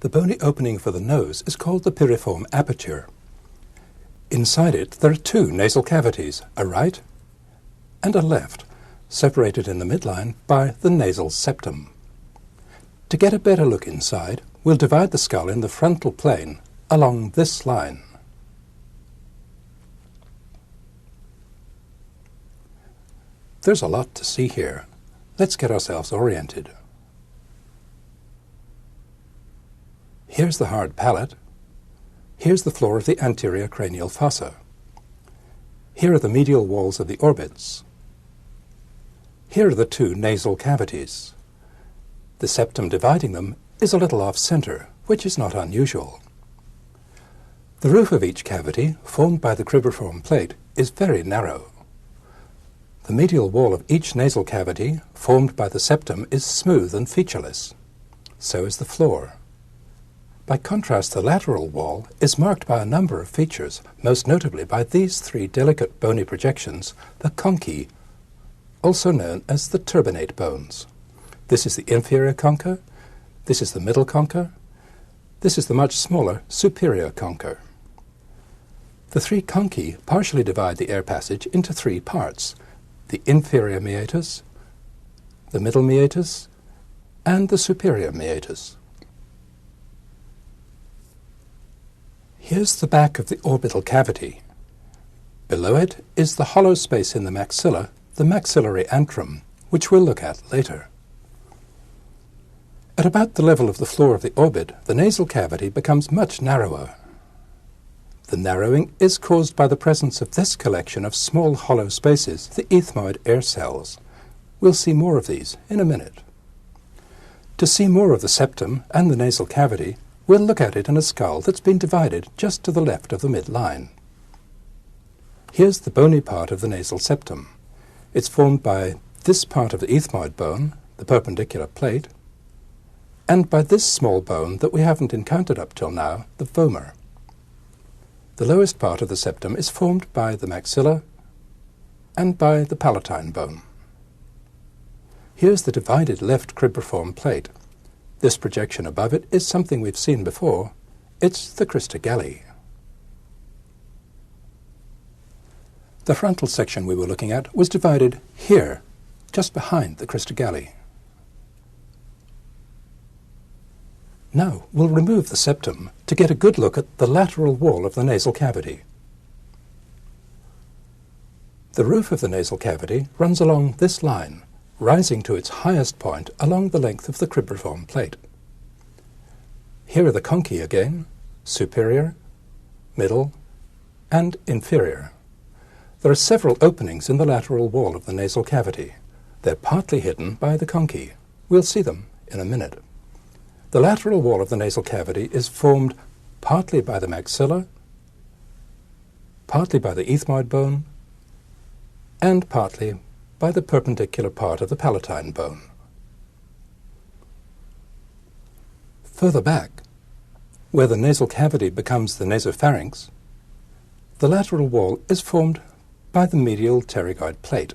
The bony opening for the nose is called the piriform aperture. Inside it there are two nasal cavities, a right and a left, separated in the midline by the nasal septum. To get a better look inside, we'll divide the skull in the frontal plane along this line. There's a lot to see here. Let's get ourselves oriented. Here's the hard palate. Here's the floor of the anterior cranial fossa. Here are the medial walls of the orbits. Here are the two nasal cavities. The septum dividing them is a little off-center, which is not unusual. The roof of each cavity, formed by the cribriform plate, is very narrow. The medial wall of each nasal cavity, formed by the septum, is smooth and featureless. So is the floor. By contrast, the lateral wall is marked by a number of features, most notably by these three delicate bony projections, the conchae, also known as the turbinate bones. This is the inferior concha, this is the middle concha, this is the much smaller superior concha. The three conchae partially divide the air passage into three parts: the inferior meatus, the middle meatus, and the superior meatus. Here's the back of the orbital cavity. Below it is the hollow space in the maxilla, the maxillary antrum, which we'll look at later. At about the level of the floor of the orbit, the nasal cavity becomes much narrower. The narrowing is caused by the presence of this collection of small hollow spaces, the ethmoid air cells. We'll see more of these in a minute. To see more of the septum and the nasal cavity, we'll look at it in a skull that's been divided just to the left of the midline. Here's the bony part of the nasal septum. It's formed by this part of the ethmoid bone, the perpendicular plate, and by this small bone that we haven't encountered up till now, the vomer. The lowest part of the septum is formed by the maxilla and by the palatine bone. Here's the divided left cribriform plate. This projection above it is something we've seen before. It's the crista galli. The frontal section we were looking at was divided here, just behind the crista galli. Now we'll remove the septum to get a good look at the lateral wall of the nasal cavity. The roof of the nasal cavity runs along this line, rising to its highest point along the length of the cribriform plate. Here are the conchae again, superior, middle, and inferior. There are several openings in the lateral wall of the nasal cavity. They're partly hidden by the conchae. We'll see them in a minute. The lateral wall of the nasal cavity is formed partly by the maxilla, partly by the ethmoid bone, and partly by the perpendicular part of the palatine bone. Further back, where the nasal cavity becomes the nasopharynx, the lateral wall is formed by the medial pterygoid plate.